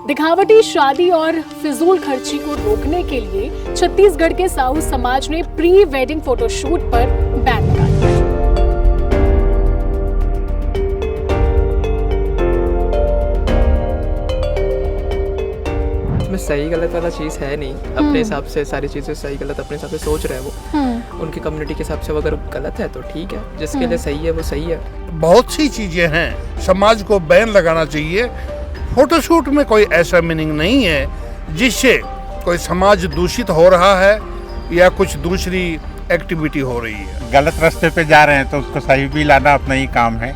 दिखावटी शादी और फिजूल खर्ची को रोकने के लिए छत्तीसगढ़ के साहू समाज ने प्री वेडिंग फोटोशूट पर बैन लगा दिया। इसमें सही गलत वाला चीज़ है नहीं। अपने हिसाब से सारी चीज़ें सही गलत अपने हिसाब से सोच रहे हैं वो। उनकी कम्युनिटी के हिसाब से अगर गलत है तो ठीक है, जिसके लिए सही है वो सही है। बहुत सी चीजें हैं, समाज को बैन लगाना चाहिए। फोटोशूट में कोई ऐसा मीनिंग नहीं है जिससे कोई समाज दूषित हो रहा है या कुछ दूसरी एक्टिविटी हो रही है। गलत रास्ते पे जा रहे हैं तो उसको सही भी लाना अपना ही काम है,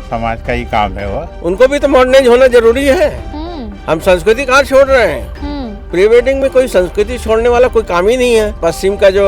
समाज का ही काम है वो। उनको भी तो मॉडर्नाइज होना जरूरी है। हम संस्कृति कहाँ छोड़ रहे हैं? प्री वेडिंग में कोई संस्कृति छोड़ने वाला कोई काम ही नहीं है। पश्चिम का जो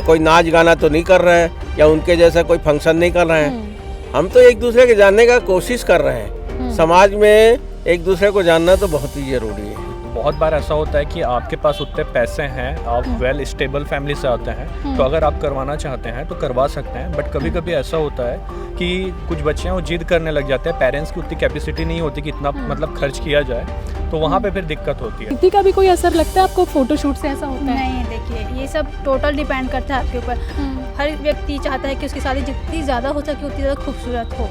कोई नाच गाना तो नहीं कर रहे हैं या उनके जैसा कोई फंक्शन नहीं कर रहे हैं। हम तो एक दूसरे के जानने का कोशिश कर रहे हैं। समाज में एक दूसरे को जानना तो बहुत ही जरूरी है। बहुत बार ऐसा होता है कि आपके पास उतने पैसे हैं, आप वेल स्टेबल फैमिली से आते हैं, तो अगर आप करवाना चाहते हैं तो करवा सकते हैं। बट कभी कभी ऐसा होता है कि कुछ बच्चे वो जिद करने लग जाते हैं, पेरेंट्स की उतनी कैपेसिटी नहीं होती कि इतना मतलब खर्च किया जाए, तो वहाँ पे फिर दिक्कत होती है। दीदी का भी कोई असर लगता है आपको फोटोशूट से? ऐसा होता है? नहीं, देखिए ये सब टोटल डिपेंड करता है आपके ऊपर। हर व्यक्ति चाहता है कि उसकी शादी जितनी ज़्यादा हो सके उतनी ज़्यादा खूबसूरत हो।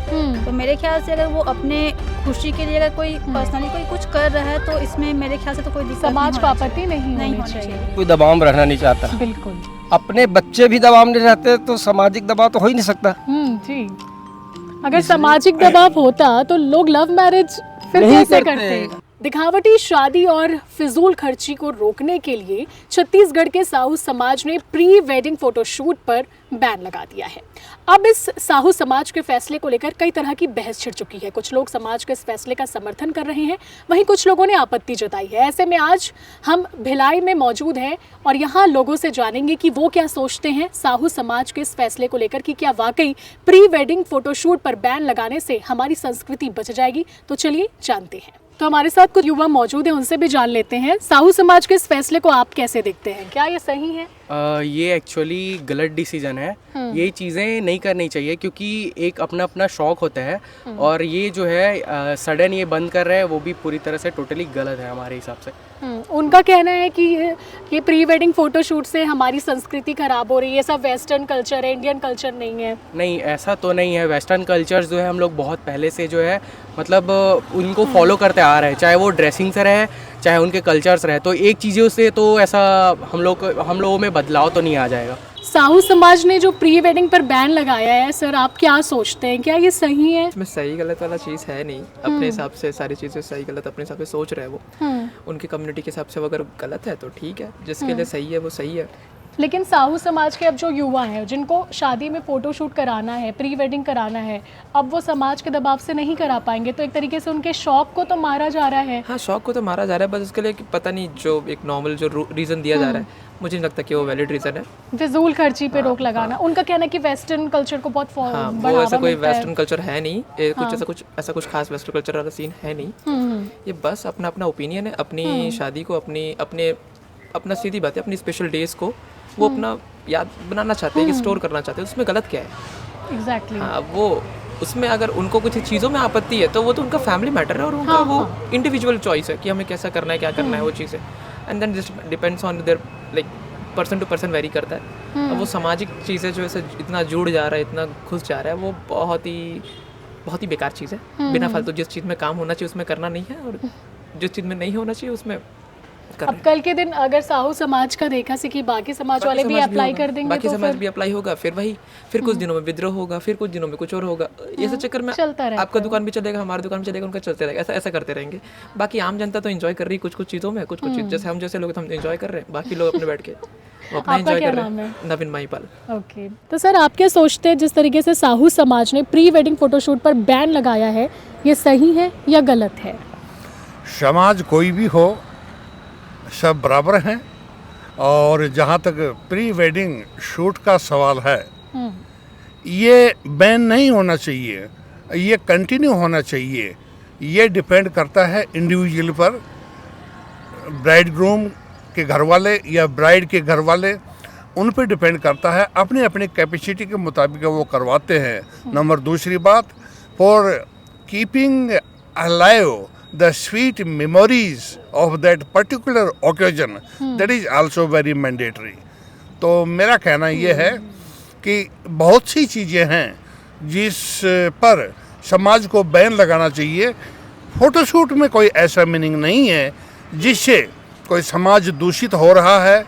तो मेरे ख्याल से अगर वो अपने खुशी के लिए अगर कोई पर्सनली कोई कुछ कर रहा है तो इसमें मेरे ख्याल से तो कोई समाज को आपत्ति नहीं होनी चाहिए। कोई दबाव में रहना नहीं चाहता। बिल्कुल। अपने बच्चे भी दबाव में रहते तो सामाजिक दबाव तो हो ही नहीं सकता। जी। अगर सामाजिक दबाव होता तो लोग लव मैरिज फिर कैसे करते? दिखावटी शादी और फिजूल खर्ची को रोकने के लिए छत्तीसगढ़ के साहू समाज ने प्री वेडिंग फोटोशूट पर बैन लगा दिया है। अब इस साहू समाज के फैसले को लेकर कई तरह की बहस छिड़ चुकी है। कुछ लोग समाज के इस फैसले का समर्थन कर रहे हैं, वहीं कुछ लोगों ने आपत्ति जताई है। ऐसे में आज हम भिलाई में मौजूद हैं और यहाँ लोगों से जानेंगे कि वो क्या सोचते हैं साहू समाज के इस फैसले को लेकर कि क्या वाकई प्री वेडिंग फोटोशूट पर बैन लगाने से हमारी संस्कृति बच जाएगी। तो चलिए जानते हैं। तो हमारे साथ कुछ युवा मौजूद हैं, उनसे भी जान लेते हैं। साहू समाज के इस फैसले को आप कैसे देखते हैं? क्या ये सही है? ये एक्चुअली गलत डिसीजन है। ये चीज़ें नहीं करनी चाहिए क्योंकि एक अपना अपना शौक होता है, और ये जो है सडन ये बंद कर रहे हैं वो भी पूरी तरह से टोटली गलत है हमारे हिसाब से। उनका कहना है कि ये प्री वेडिंग फोटोशूट से हमारी संस्कृति खराब हो रही है, सब वेस्टर्न कल्चर है, इंडियन कल्चर नहीं है। नहीं, ऐसा तो नहीं है। वेस्टर्न कल्चर्स जो है हम लोग बहुत पहले से जो है मतलब उनको फॉलो करते आ रहे हैं, चाहे वो ड्रेसिंग से रहे चाहे उनके कल्चर्स रहे। तो एक चीज़ों से तो ऐसा हम लोगों में बदलाव तो नहीं आ जाएगा। साहू समाज ने जो प्री वेडिंग पर बैन लगाया है, सर आप क्या सोचते हैं? क्या ये सही है? इसमें सही गलत वाला चीज़ है नहीं। अपने हिसाब से सारी चीज़ें सही गलत अपने हिसाब से सोच रहे हैं वो। उनकी कम्युनिटी के हिसाब से अगर गलत है तो ठीक है, जिसके लिए सही है वो सही है। लेकिन साहू समाज के अब जो युवा हैं जिनको शादी में फोटोशूट कराना है, प्री वेडिंग कराना है, अब वो समाज के दबाव से नहीं करा पाएंगे, तो एक तरीके से उनके शौक को तो मारा जा रहा है। हाँ, शौक को तो मारा जा रहा है, बस उसके लिए पता नहीं जो एक नॉर्मल जो रीज़न दिया जा रहा है, मुझे नहीं लगता कि वो वैलिड रीज़न है। फिजूल खर्ची पे रोक लगाना। उनका कहना है कि वेस्टर्न कल्चर को बहुत वो ऐसा कोई वेस्टर्न कल्चर है नहीं, ऐसा कुछ खास वेस्टर्न कल्चर वाला सीन है नहीं। ये बस अपना अपना ओपिनियन है। अपनी शादी को अपना सीधी बात है, अपनी स्पेशल डेज को वो अपना याद बनाना चाहते हैं, कि स्टोर करना चाहते हैं। उसमें गलत क्या है? एग्जैक्टली। हाँ, वो उसमें अगर उनको कुछ चीज़ों में आपत्ति है तो वो तो उनका फैमिली मैटर है और उनका वो इंडिविजुअल चॉइस है कि हमें कैसा करना है, क्या करना है, वो चीज़ है। And then this depends on their like person to person vary करता है। अब वो सामाजिक चीज़ें जो ऐसे इतना जुड़ जा रहा है, इतना घुस जा रहा है, वो बहुत ही बेकार चीज़ है। बिना फालतू जिस चीज़ में काम होना चाहिए उसमें करना नहीं है, और जिस चीज़ में नहीं होना चाहिए उसमें अब कल के दिन अगर साहू समाज का देखा से कि बाकी समाज वाले भी अप्लाई कर देंगे, बाकी तो समाज भी अप्लाई होगा, फिर कुछ दिनों में विद्रोह होगा, फिर कुछ दिनों में कुछ और होगा। ये सब चक्कर में आपका दुकान भी चलेगा, हमारी दुकान भी चलेगा, उनका चलते रहेगा, ऐसा करते रहेंगे। बाकी आम जनता तो एंजॉय कर रही है कुछ चीज़ों में, कुछ चीज़ जैसे हम जैसे लोग हम एंजॉय कर रहे हैं, बाकी लोग अपने बैठ के अपना एंजॉय कर रहे हैं। नवीन माईपाल। ओके, तो सर आप क्या सोचते हैं जिस तरीके से साहू समाज ने प्री वेडिंग फोटोशूट पर बैन लगाया है, ये सही है या गलत है? समाज कोई भी हो, सब बराबर हैं। और जहाँ तक प्री वेडिंग शूट का सवाल है, ये बैन नहीं होना चाहिए, ये कंटिन्यू होना चाहिए। ये डिपेंड करता है इंडिविजुअल पर, ब्राइड ग्रूम के घर वाले या ब्राइड के घर वाले, उन पर डिपेंड करता है। अपनी अपनी कैपेसिटी के मुताबिक वो करवाते हैं। नंबर दूसरी बात, for keeping alive the sweet memories of that particular occasion, that is also very mandatory. तो मेरा कहना ये है कि बहुत सी चीज़ें हैं जिस पर समाज को बैन लगाना चाहिए। फ़ोटोशूट में कोई ऐसा मीनिंग नहीं है जिससे कोई समाज दूषित हो रहा है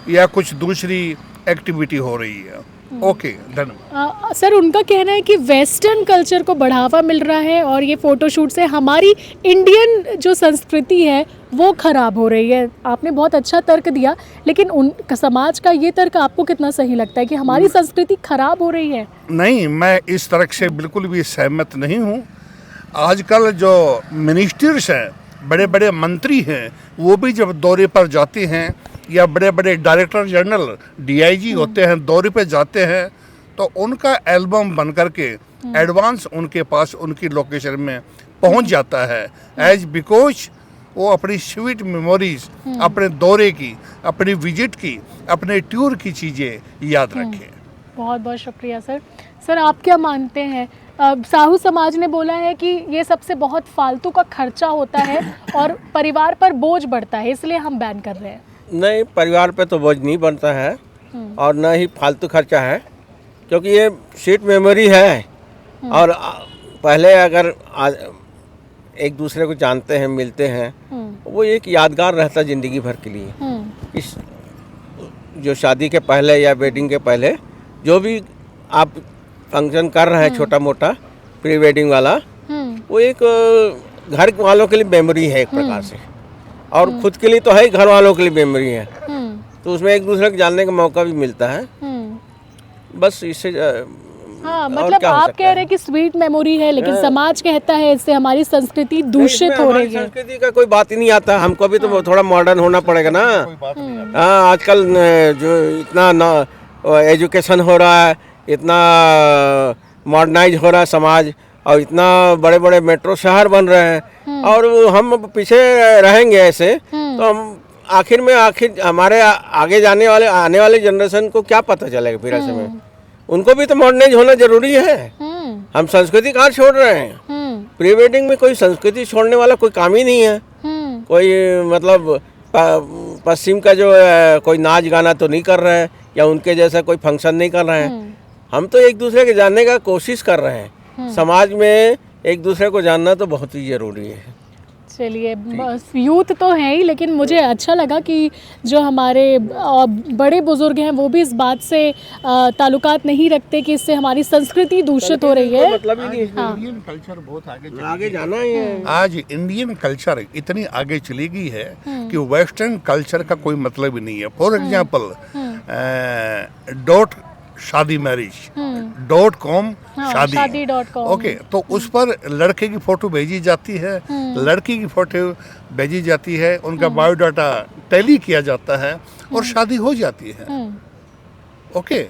या कुछ दूसरी एक्टिविटी हो रही है। ओके, धन्यवाद। सर, उनका कहना है कि वेस्टर्न कल्चर को बढ़ावा मिल रहा है और ये फ़ोटोशूट से हमारी इंडियन जो संस्कृति है वो ख़राब हो रही है। आपने बहुत अच्छा तर्क दिया, लेकिन उन समाज का ये तर्क आपको कितना सही लगता है कि हमारी संस्कृति ख़राब हो रही है? नहीं, मैं इस तर्क से बिल्कुल भी सहमत नहीं हूँ। आजकल जो मिनिस्टर्स हैं, बड़े बड़े मंत्री हैं, वो भी जब दौरे पर जाते हैं या बड़े बड़े डायरेक्टर जनरल DIG होते हैं, दौरे पे जाते हैं, तो उनका एल्बम बन करके एडवांस उनके पास उनकी लोकेशन में पहुंच जाता है, एज बिकॉज वो अपनी स्वीट मेमोरीज, अपने दौरे की, अपनी विजिट की, अपने टूर की चीज़ें याद रखें। बहुत बहुत शुक्रिया सर। सर, आप क्या मानते हैं? साहू समाज ने बोला है कि ये सबसे बहुत फालतू का खर्चा होता है और परिवार पर बोझ बढ़ता है, इसलिए हम बैन कर रहे हैं। नहीं, परिवार पे तो बोझ नहीं बनता है और न ही फालतू खर्चा है, क्योंकि ये स्वीट मेमोरी है। और पहले अगर एक दूसरे को जानते हैं, मिलते हैं, वो एक यादगार रहता ज़िंदगी भर के लिए। इस जो शादी के पहले या वेडिंग के पहले जो भी आप फंक्शन कर रहे हैं, छोटा मोटा प्री वेडिंग वाला, वो एक घर वालों के लिए मेमोरी है एक प्रकार से, और खुद के लिए तो है ही, घर वालों के लिए मेमोरी है। तो उसमें एक दूसरे को जानने का मौका भी मिलता है। बस इससे हाँ, मतलब आप कह रहे हैं कि स्वीट मेमोरी है, लेकिन समाज कहता है इससे हमारी संस्कृति दूषित हो रही है। संस्कृति का कोई बात ही नहीं आता, हमको भी तो थोड़ा मॉडर्न होना पड़ेगा ना। हाँ, आजकल जो इतना एजुकेशन हो रहा है, इतना मॉडर्नाइज हो रहा है समाज, और इतना बड़े बड़े मेट्रो शहर बन रहे हैं, और हम पीछे रहेंगे ऐसे तो हम आखिर हमारे आगे आने वाले जनरेशन को क्या पता चलेगा फिर ऐसे में। उनको भी तो मॉडर्नाइज होना जरूरी है। हम संस्कृति कहाँ छोड़ रहे हैं? प्री वेडिंग में कोई संस्कृति छोड़ने वाला कोई काम ही नहीं है। कोई मतलब पश्चिम का जो कोई नाच गाना तो नहीं कर रहे हैं, या उनके जैसा कोई फंक्शन नहीं कर रहे हैं। हम तो एक दूसरे के जानने का कोशिश कर रहे हैं। समाज में एक दूसरे को जानना तो बहुत ही ज़रूरी है। चलिए, यूथ तो है ही, लेकिन मुझे अच्छा लगा कि जो हमारे बड़े बुजुर्ग हैं वो भी इस बात से ताल्लुकात नहीं रखते कि इससे हमारी संस्कृति दूषित हो रही है। मतलब ही नहीं। इंडियन कल्चर बहुत आगे जाना ही है। आज इंडियन कल्चर इतनी आगे चली गई है कि वेस्टर्न कल्चर का कोई मतलब ही नहीं है। फॉर एग्जाम्पल, शादी मैरिज .com शादी ओके, तो उस पर लड़के की फोटो भेजी जाती है, लड़की की फोटो भेजी जाती है, उनका बायोडाटा टैली किया जाता है और शादी हो जाती है। ओके,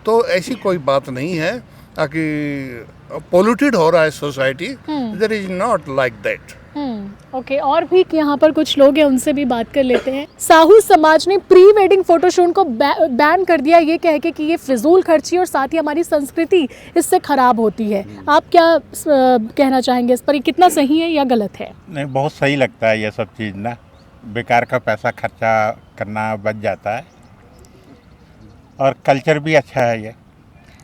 तो ऐसी कोई बात नहीं है ताकि पोल्यूटेड हो रहा है society. There is not like that. Okay, और भी यहाँ पर कुछ लोग हैं, उनसे भी बात कर लेते हैं। साहू समाज ने प्री वेडिंग फोटोशूट को बैन कर दिया, ये कह के कि ये फिजूल खर्ची और साथ ही हमारी संस्कृति इससे खराब होती है। आप क्या कहना चाहेंगे इस पर? ये कितना सही है या गलत है? नहीं, बहुत सही लगता है ये सब चीज़ ना। बेकार का पैसा खर्चा करना बच जाता है और कल्चर भी अच्छा है ये।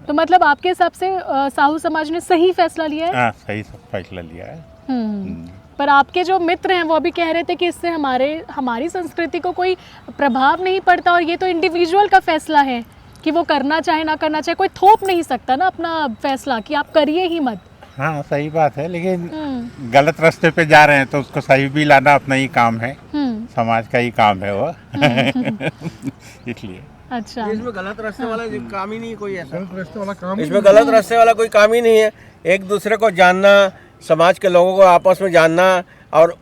तो मतलब आपके हिसाब से साहू समाज ने सही फैसला लिया है? हाँ, सही फैसला लिया है। पर आपके जो मित्र हैं वो भी कह रहे थे कि इससे हमारी संस्कृति को कोई प्रभाव नहीं पड़ता, और ये तो इंडिविजुअल का फैसला है कि वो करना चाहे ना करना चाहे। कोई थोप नहीं सकता ना अपना फैसला कि आप करिए ही मत। हाँ, सही बात है, लेकिन गलत रास्ते पे जा रहे हैं तो उसको सही भी लाना अपना ही काम है, समाज का ही काम है वो। इसलिए अच्छा, इसमें गलत रास्ते वाला काम ही नहीं कोई ऐसा। इसमें गलत रास्ते वाला कोई काम ही नहीं है। एक दूसरे को जानना, समाज के लोगों को आपस में जानना, और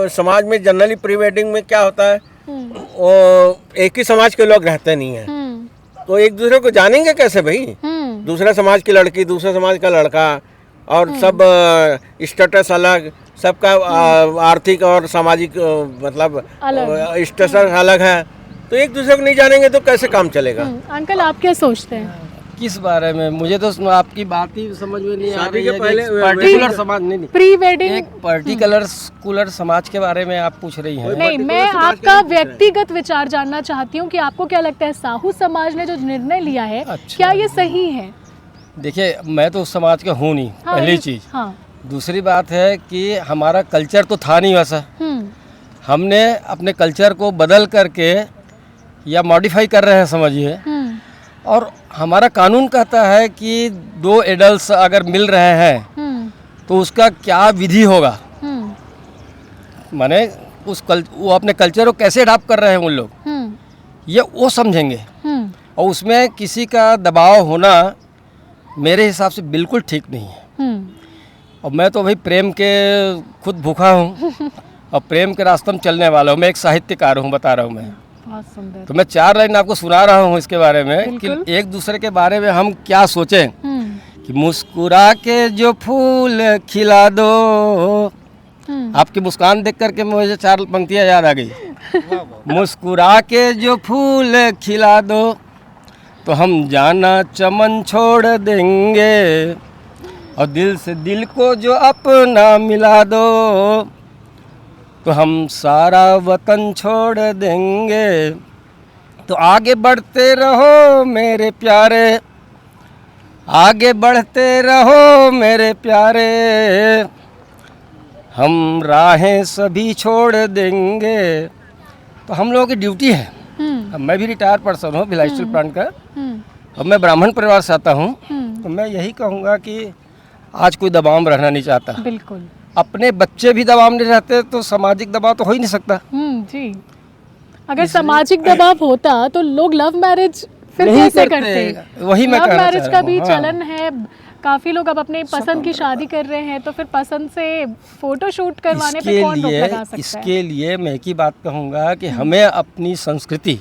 समाज में जनरली प्री वेडिंग में क्या होता है, वो एक ही समाज के लोग रहते नहीं हैं, तो एक दूसरे को जानेंगे कैसे भाई? दूसरे समाज की लड़की, दूसरे समाज का लड़का, और सब स्टेटस अलग, सबका आर्थिक और सामाजिक मतलब स्टेटस अलग है, तो एक दूसरे को नहीं जानेंगे तो कैसे काम चलेगा? अंकल, आप क्या सोचते हैं? किस बारे में? मुझे तो आपकी बात ही समझ में नहीं आ शादी रही के है पहले कि पर्टिकुलर समाज नहीं, प्री वेडिंग एक पर्टिकुलर समाज के बारे में आप पूछ रही हैं। नहीं, मैं आपका व्यक्तिगत विचार जानना चाहती हूँ कि आपको क्या लगता है साहू समाज ने जो निर्णय लिया है अच्छा। क्या ये सही है? देखिए, मैं तो उस समाज का हूँ नहीं, हाँ, पहली ये- चीज़। हाँ। दूसरी बात है कि हमारा कल्चर तो था नहीं वैसा। हमने अपने कल्चर को बदल करके या मॉडिफाई कर रहे हैं समझिए। और हमारा कानून कहता है कि 2 एडल्ट्स अगर मिल रहे हैं तो उसका क्या विधि होगा, माने वो अपने कल्चर को कैसे अडॉप्ट कर रहे हैं उन लोग, ये वो समझेंगे। और उसमें किसी का दबाव होना मेरे हिसाब से बिल्कुल ठीक नहीं है। और मैं तो भाई प्रेम के खुद भूखा हूँ और प्रेम के रास्ते में चलने वाला हूँ। मैं एक साहित्यकार हूँ, बता रहा हूँ मैं। बहुत सुंदर। तो मैं 4 लाइन आपको सुना रहा हूँ इसके बारे में कि एक दूसरे के बारे में हम क्या सोचें। कि मुस्कुरा के जो फूल खिला दो। आपकी मुस्कान देख करके मुझे 4 पंक्तियाँ याद आ गई। मुस्कुरा के जो फूल खिला दो तो हम जाना चमन छोड़ देंगे, और दिल से दिल को जो अपना मिला दो तो हम सारा वतन छोड़ देंगे। तो आगे बढ़ते रहो मेरे प्यारे, आगे बढ़ते रहो मेरे प्यारे, हम राहें सभी छोड़ देंगे। तो हम लोगों की ड्यूटी है। अब मैं भी रिटायर्ड पर्सन हूँ भिलाई स्टील प्लांट का, और मैं ब्राह्मण परिवार से आता हूँ। तो मैं यही कहूँगा कि आज कोई दबाव में रहना नहीं चाहता। बिल्कुल। अपने बच्चे भी दबाव में रहते तो सामाजिक दबाव तो हो ही नहीं सकता। जी। अगर सामाजिक दबाव होता तो लोग लव मैरिज फिर नहीं कैसे करते। करते? वही मैं लव कहना मैरिज चाह का रहा भी हूँ। हाँ। चलन है। काफी लोग अब अपने पसंद की शादी कर रहे हैं, तो फिर पसंद से फोटो शूट करवाने पे कौन रोक लगा सकता है? इसके लिए मैं एक ही बात कहूँगा कि हमें अपनी संस्कृति,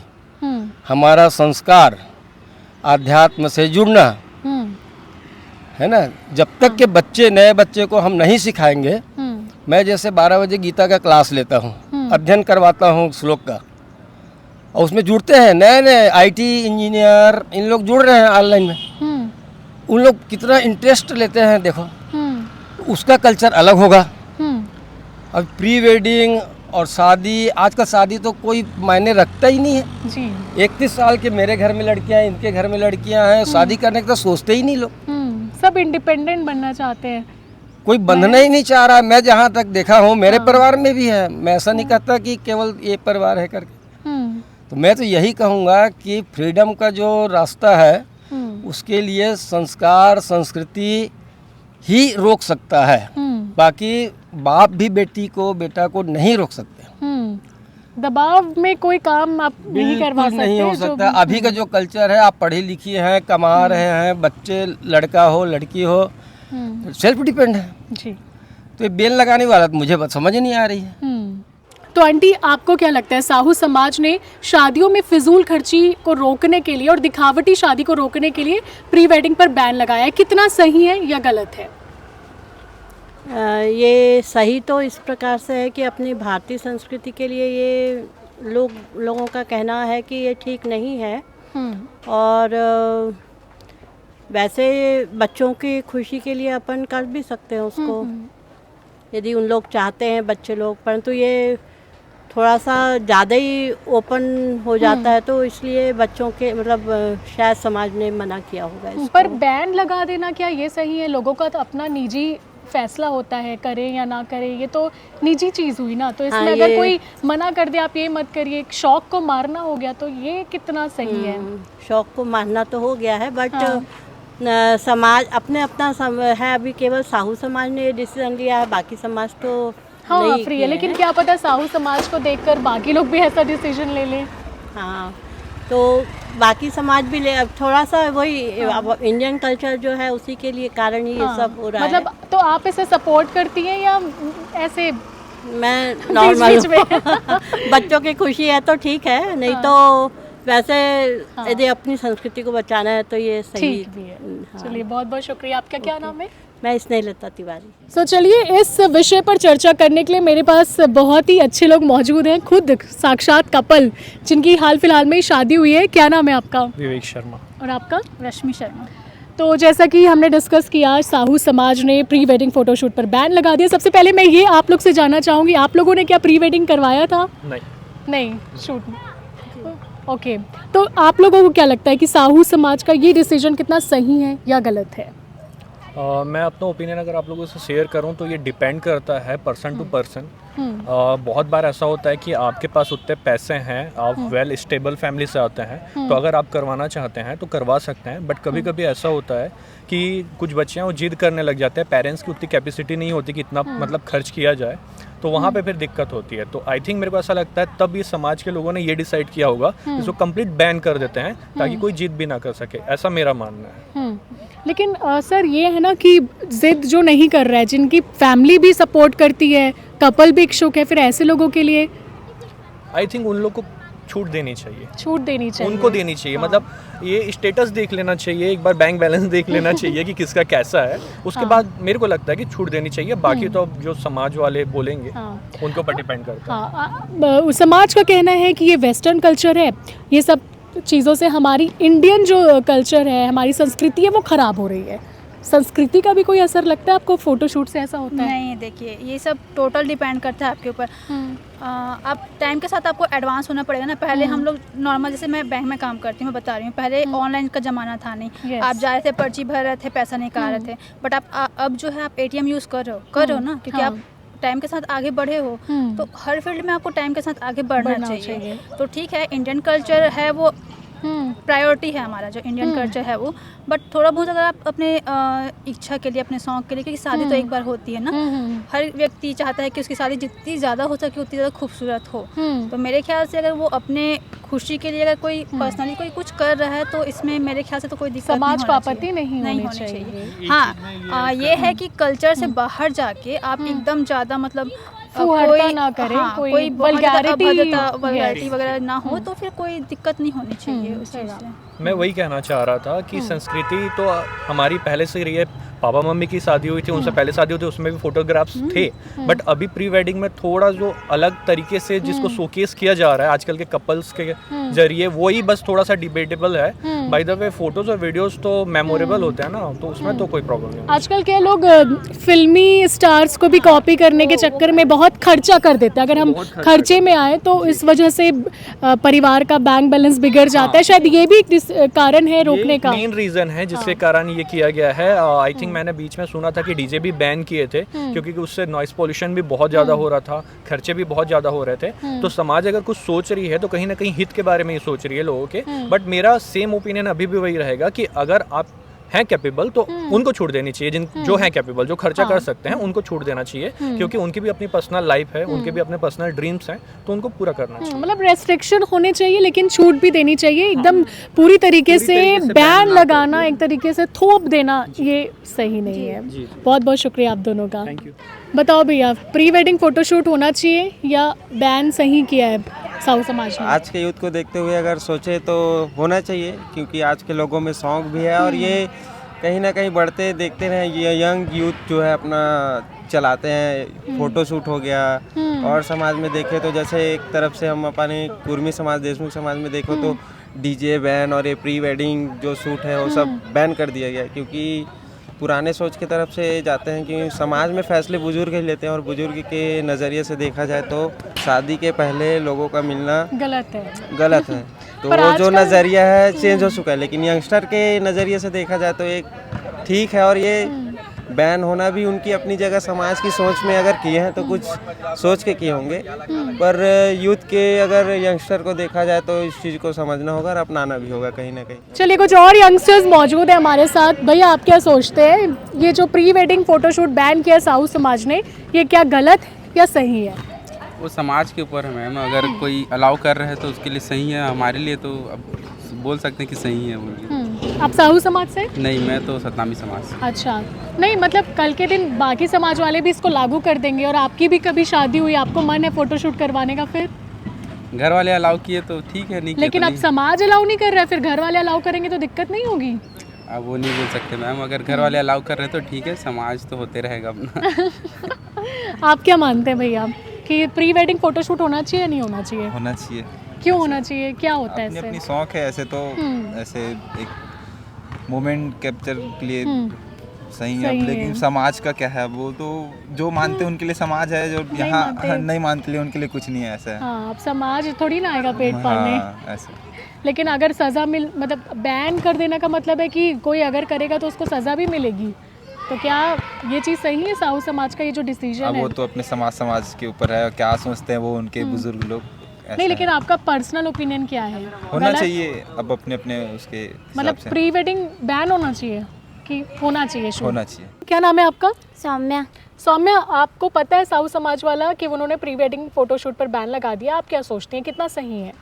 हमारा संस्कार, आध्यात्म से जुड़ना है ना। जब तक के बच्चे, नए बच्चे को हम नहीं सिखाएंगे। मैं जैसे 12 बजे गीता का क्लास लेता हूँ, अध्ययन करवाता हूँ श्लोक का, और उसमें जुड़ते हैं नए IT इंजीनियर, इन लोग जुड़ रहे हैं ऑनलाइन में। उन लोग कितना इंटरेस्ट लेते हैं देखो। उसका कल्चर अलग होगा। अब प्री वेडिंग और शादी, आजकल शादी तो कोई मायने रखता ही नहीं है जी। 31 साल के मेरे घर में लड़कियां हैं, इनके घर में लड़कियां हैं, शादी करने का तो सोचते ही नहीं लोग। सब इंडिपेंडेंट बनना चाहते हैं। कोई बंधना ही नहीं चाह रहा। मैं जहाँ तक देखा हूँ मेरे परिवार में भी है। मैं ऐसा नहीं कहता कि केवल ये परिवार है करके। तो मैं तो यही कहूँगा कि फ्रीडम का जो रास्ता है उसके लिए संस्कार, संस्कृति ही रोक सकता है। बाकी बाप भी बेटा को नहीं रोक सकते। दबाव में कोई काम आप नहीं करवा बिल्कुल सकते। नहीं हो जो- सकता। अभी का जो कल्चर है, आप पढ़ी लिखी हैं, कमा रहे हैं, बच्चे, लड़का हो लड़की हो, सेल्फ डिपेंड है। जी। तो ये बेल लगाने वाला तो मुझे बात समझ ही नहीं आ रही है। तो आंटी, आपको क्या लगता है साहू समाज ने शादियों में फिजूल खर्ची को रोकने के लिए और दिखावटी शादी को रोकने के लिए प्री वेडिंग पर बैन लगाया है, कितना सही है या गलत है? ये सही तो इस प्रकार से है कि अपनी भारतीय संस्कृति के लिए ये लोगों का कहना है कि ये ठीक नहीं है। और वैसे बच्चों की खुशी के लिए अपन कर भी सकते हैं उसको, यदि उन लोग चाहते हैं बच्चे लोग। परंतु ये थोड़ा सा ज़्यादा ही ओपन हो जाता है, तो इसलिए बच्चों के मतलब शायद समाज ने मना किया होगा इसको। पर बैन लगा देना क्या ये सही है? लोगों का तो अपना निजी फैसला होता है, करें या ना करें, ये तो निजी चीज़ हुई ना। तो इसमें हाँ, अगर ये- कोई मना कर दे आप ये मत करिए, शौक को मारना हो गया, तो ये कितना सही है? शौक को मारना तो हो गया है, बट हाँ। समाज अपने अपना है। अभी केवल साहू समाज ने ये डिसीजन लिया है, बाकी समाज तो हाँ नहीं फ्री है, किए लेकिन हैं। क्या पता साहू समाज को देखकर बाकी लोग भी ऐसा डिसीजन ले लें। हाँ, तो बाकी समाज भी ले। अब थोड़ा सा वही इंडियन कल्चर जो है उसी के लिए कारण ही ये सब हो रहा है। मतलब तो आप इसे सपोर्ट करती हैं या ऐसे मैं नॉर्मल बीच में? बच्चों की खुशी है तो ठीक है, नहीं तो वैसे यदि अपनी संस्कृति को बचाना है तो ये सही ठीक भी है। चलिए, बहुत बहुत शुक्रिया। आपका क्या नाम है? मैं स्नेहलता तिवारी। सो चलिए इस विषय पर चर्चा करने के लिए मेरे पास बहुत ही अच्छे लोग मौजूद हैं, खुद साक्षात कपल जिनकी हाल फिलहाल में ही शादी हुई है। क्या नाम है आपका? विवेक शर्मा। और आपका? रश्मि शर्मा। तो जैसा कि हमने डिस्कस किया, साहू समाज ने प्री वेडिंग फोटोशूट पर बैन लगा दिया। सबसे पहले मैं ये आप लोग से जानना चाहूँगी, आप लोगों ने क्या प्री वेडिंग करवाया था? नहीं शूट नहीं। ओके, तो आप लोगों को क्या लगता है कि साहू समाज का ये डिसीजन कितना सही है या गलत है? मैं अपना ओपिनियन अगर आप लोगों से शेयर करूं तो ये डिपेंड करता है पर्सन टू पर्सन। बहुत बार ऐसा होता है कि आपके पास उतने पैसे हैं, आप वेल स्टेबल फैमिली से आते हैं, तो अगर आप करवाना चाहते हैं तो करवा सकते हैं। बट कभी कभी ऐसा होता है कि कुछ बच्चे हैं वो जिद करने लग जाते हैं, पेरेंट्स की उतनी कैपेसिटी नहीं होती कि इतना मतलब खर्च किया जाए, तो वहाँ पे फिर दिक्कत होती है। तो आई थिंक मेरे को ऐसा लगता है तब ये समाज के लोगों ने ये डिसाइड किया होगा इसको कंप्लीट बैन कर देते हैं ताकि कोई जिद भी ना कर सके, ऐसा मेरा मानना है। लेकिन सर ये है ना कि जिद जो नहीं कर रहा है, जिनकी फैमिली भी सपोर्ट करती है, कपल भी इच्छुक है, फिर ऐसे लोगों के लिए आई थिंक उन लोग को छूट देनी चाहिए, छूट देनी चाहिए, उनको देनी चाहिए। मतलब ये स्टेटस देख लेना चाहिए, एक बार बैंक बैलेंस देख लेना चाहिए कि किसका कैसा है, उसके बाद मेरे को लगता है कि छूट देनी चाहिए। बाकी तो अब जो समाज वाले बोलेंगे उनके ऊपर डिपेंड करता है। समाज का कहना है कि ये वेस्टर्न कल्चर है, ये सब चीज़ों से हमारी इंडियन जो कल्चर है, हमारी संस्कृति है, वो ख़राब हो रही है। संस्कृति का भी कोई असर लगता है आपको? फोटोशूट से ऐसा होता है? नहीं, देखिए ये सब टोटल डिपेंड करता है आपके ऊपर। आप टाइम के साथ आपको एडवांस होना पड़ेगा ना। पहले हम लोग नॉर्मल, जैसे मैं बैंक में काम करती हूँ, मैं बता रही हूँ, पहले ऑनलाइन का ज़माना था नहीं। आप जा रहे थे, पर्ची भर रहे थे, पैसा निकाल रहे थे। बट आप अब जो है आप ATM यूज़ कर रहे हो ना, क्योंकि आप टाइम के साथ आगे बढ़े हो, तो हर फील्ड में आपको टाइम के साथ आगे बढ़ना चाहिए। तो ठीक है, इंडियन कल्चर है वो प्रायोरिटी है हमारा, जो इंडियन कल्चर है वो। बट थोड़ा बहुत अगर आप अपने इच्छा के लिए, अपने शौक के लिए, क्योंकि शादी तो एक बार होती है ना, हर व्यक्ति चाहता है कि उसकी शादी जितनी ज़्यादा हो सके उतनी ज़्यादा खूबसूरत हो। तो मेरे ख्याल से अगर वो अपने खुशी के लिए अगर कोई पर्सनली कोई कुछ कर रहा है तो इसमें मेरे ख्याल से तो कोई दिक्कत समाज को आपत्ति नहीं होनी चाहिए। हाँ, ये है कि कल्चर से बाहर जाके आप एकदम ज़्यादा मतलब कोई ना करे, कोई वल्गैरिटी वगैरह ना हो, तो फिर कोई दिक्कत नहीं होनी चाहिए उस चीज़ से। मैं वही कहना चाह रहा था कि संस्कृति तो हमारी पहले से ही रही है। पापा मम्मी की शादी हुई थी, उनसे पहले शादी हुई थी, उसमें भी फोटोग्राफ्स थे। बट अभी प्री वेडिंग में थोड़ा जो अलग तरीके से जिसको शोकेस किया जा रहा है आजकल के कपल्स के जरिए, वही बस थोड़ा सा डिबेटेबल है। बाय द वे फोटोज और वीडियोस तो मेमोरेबल होते हैं ना, तो उसमें तो कोई प्रॉब्लम नहीं। आजकल के लोग फिल्मी स्टार्स को भी कॉपी करने के चक्कर में बहुत खर्चा कर देते हैं। अगर हम खर्चे में आए तो इस वजह से परिवार का बैंक बैलेंस बिगड़ जाता है। शायद ये भी एक कारण है रोकने का, मेन रीजन है जिसके कारण ये किया गया है। आई थिंक मैंने बीच में सुना था कि डीजे भी बैन किए थे, क्योंकि उससे नॉइस पोल्यूशन भी बहुत ज़्यादा हो रहा था, खर्चे भी बहुत ज़्यादा हो रहे थे। तो समाज अगर कुछ सोच रही है तो कहीं ना कहीं हित के बारे में ही सोच रही है लोगों के। बट मेरा सेम ओपिनियन अभी भी वही रहेगा कि अगर आप हैं कैपेबल तो उनको छूट देनी चाहिए। जो हैं कैपेबल, जो खर्चा कर सकते हैं, उनको छूट देना चाहिए, क्योंकि उनकी भी अपनी पर्सनल लाइफ है, उनके भी अपने पर्सनल ड्रीम्स हैं, तो उनको पूरा करना चाहिए। मतलब रेस्ट्रिक्शन होने चाहिए लेकिन छूट भी देनी चाहिए। एकदम पूरी तरीके से बैन लगाना, एक तरीके से थोप देना, ये सही नहीं है। बहुत बहुत शुक्रिया आप दोनों का। बताओ भैया, प्री वेडिंग फोटोशूट होना चाहिए या बैन सही किया है साहू समाज ने? आज के यूथ को देखते हुए अगर सोचे तो होना चाहिए, क्योंकि आज के लोगों में शौक भी है और ये कहीं ना कहीं बढ़ते देखते रहे। ये यंग यूथ जो है अपना चलाते हैं, फोटोशूट हो गया। और समाज में देखें तो जैसे एक तरफ से हम अपने कुर्मी समाज, देशमुख समाज में देखो तो डीजे बैन और ये प्री वेडिंग जो शूट है वो सब बैन कर दिया गया, क्योंकि पुराने सोच की तरफ से जाते हैं कि समाज में फैसले बुजुर्ग ही लेते हैं। और बुजुर्ग के नज़रिए से देखा जाए तो शादी के पहले लोगों का मिलना गलत है। तो वो जो नज़रिया है चेंज हो चुका है, लेकिन यंगस्टर के नज़रिए से देखा जाए तो एक ठीक है। और ये बैन होना भी उनकी अपनी जगह, समाज की सोच में अगर किए हैं तो कुछ सोच के किए होंगे। पर यूथ के अगर यंगस्टर को देखा जाए तो इस चीज़ को समझना होगा और अपनाना भी होगा कहीं ना कहीं। चलिए, कुछ और यंगस्टर्स मौजूद है हमारे साथ। भैया, आप क्या सोचते हैं, ये जो प्री वेडिंग फोटोशूट बैन किया साहू समाज ने, ये क्या गलत या सही है? वो समाज के ऊपर है मैम। अगर कोई अलाउ कर रहे हैं तो उसके लिए सही है, हमारे लिए तो अब बोल सकते हैं कि सही है वो। आप साहू समाज से? नहीं, मैं तो सतनामी समाज से। अच्छा, नहीं मतलब कल के दिन बाकी समाज वाले भी इसको लागू कर देंगे और आपकी भी कभी शादी हुई, आपको मन है फोटोशूट करवाने का, फिर घर वाले अलाउ किए तो ठीक है, नहीं लेकिन अब समाज अलाउ नहीं कर रहा है, फिर घर वाले अलाउ करेंगे तो दिक्कत नहीं होगी? अब वो नहीं बोल सकते मैम, अगर घर वाले अलाउ कर रहे हैं तो ठीक है, समाज तो होते रहेगा अपना। आप क्या मानते हैं भैया कि प्री वेडिंग फोटोशूट होना चाहिए या नहीं होना चाहिए? होना चाहिए। क्यों होना चाहिए, क्या होता है अपनी इससे? अपनी शौक है ऐसे तो, ऐसे एक मोमेंट कैप्चर के लिए सही है, सही लेकिन है। समाज का क्या है, वो तो जो मानते हैं उनके लिए समाज है, जो नहीं यहाँ मानते। नहीं मानते लिए उनके लिए कुछ नहीं है, ऐसा है। हाँ, अब समाज थोड़ी ना आएगा पेट पालने। हाँ, ऐसे। लेकिन अगर सज़ा मिल मतलब बैन कर देने का मतलब है कि कोई अगर करेगा तो उसको सज़ा भी मिलेगी, तो क्या ये चीज़ सही है? साहू समाज का ये जो डिसीजन अब है, वो तो अपने समाज के ऊपर है, क्या सोचते हैं वो उनके बुजुर्ग लोग, ऐसा नहीं, लेकिन है। आपका पर्सनल ओपिनियन क्या है? होना गलत? चाहिए, अब अपने अपने उसके मतलब हिसाब से प्री वेडिंग बैन होना चाहिए कि होना चाहिए शूट? होना चाहिए। क्या नाम है आपका? सौम्या। सौम्या, आपको पता है साहू समाज वाला कि उन्होंने प्री वेडिंग फोटोशूट पर बैन लगा दिया, आप क्या सोचते हैं, कितना सही है?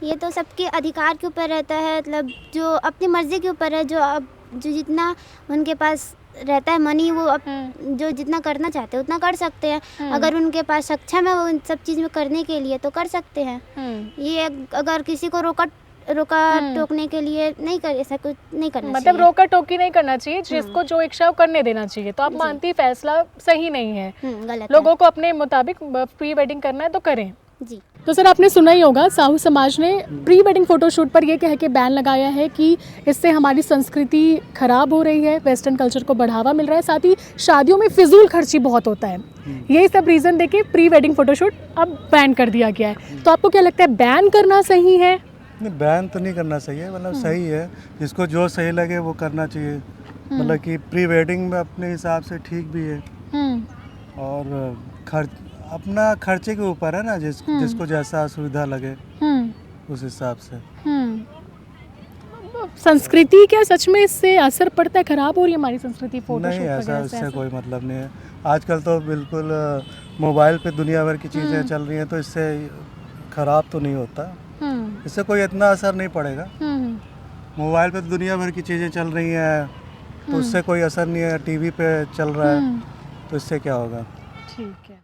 ये तो सबके अधिकार के ऊपर रहता है, मतलब जो अपनी मर्ज़ी के ऊपर है, जो जितना उनके पास रहता है मनी, वो जो जितना करना चाहते हैं उतना कर सकते हैं। अगर उनके पास सक्षम है वो इन सब चीज़ में करने के लिए तो कर सकते हैं। ये अगर किसी को रोका टोकने के लिए नहीं कर, ऐसा कुछ नहीं करना चाहिए। मतलब रोका टोकी नहीं करना चाहिए, जिसको जो इच्छा है वो करने देना चाहिए। तो आप मानती है फैसला सही नहीं है, गलत लोगों को अपने मुताबिक प्री वेडिंग करना है तो करें। जी। तो सर, आपने सुना ही होगा, साहू समाज ने प्री वेडिंग फोटोशूट पर यह कह के बैन लगाया है कि इससे हमारी संस्कृति खराब हो रही है, वेस्टर्न कल्चर को बढ़ावा मिल रहा है, साथ ही शादियों में फिजूल खर्ची बहुत होता है। यही सब रीज़न देके प्री वेडिंग फोटोशूट अब बैन कर दिया गया है। तो आपको क्या लगता है, बैन करना सही है? नहीं, बैन तो नहीं करना चाहिए, मतलब सही है, जिसको जो सही लगे वो करना चाहिए। मतलब कि प्री वेडिंग में अपने हिसाब से ठीक भी है, और अपना खर्चे के ऊपर है ना, जिसको जैसा सुविधा लगे उस हिसाब से। संस्कृति क्या सच में इससे असर पड़ता है, खराब हो रही है हमारी संस्कृति फोटोशूट नहीं, ऐसा वगैरह इससे कोई मतलब नहीं है। आजकल तो बिल्कुल मोबाइल पे दुनिया भर की चीज़ें चल रही हैं, तो इससे खराब तो नहीं होता, इससे कोई इतना असर नहीं पड़ेगा। मोबाइल पे दुनिया भर की चीज़ें चल रही हैं, तो उससे कोई असर नहीं है। टीवी पे चल रहा है, तो इससे क्या होगा? ठीक है।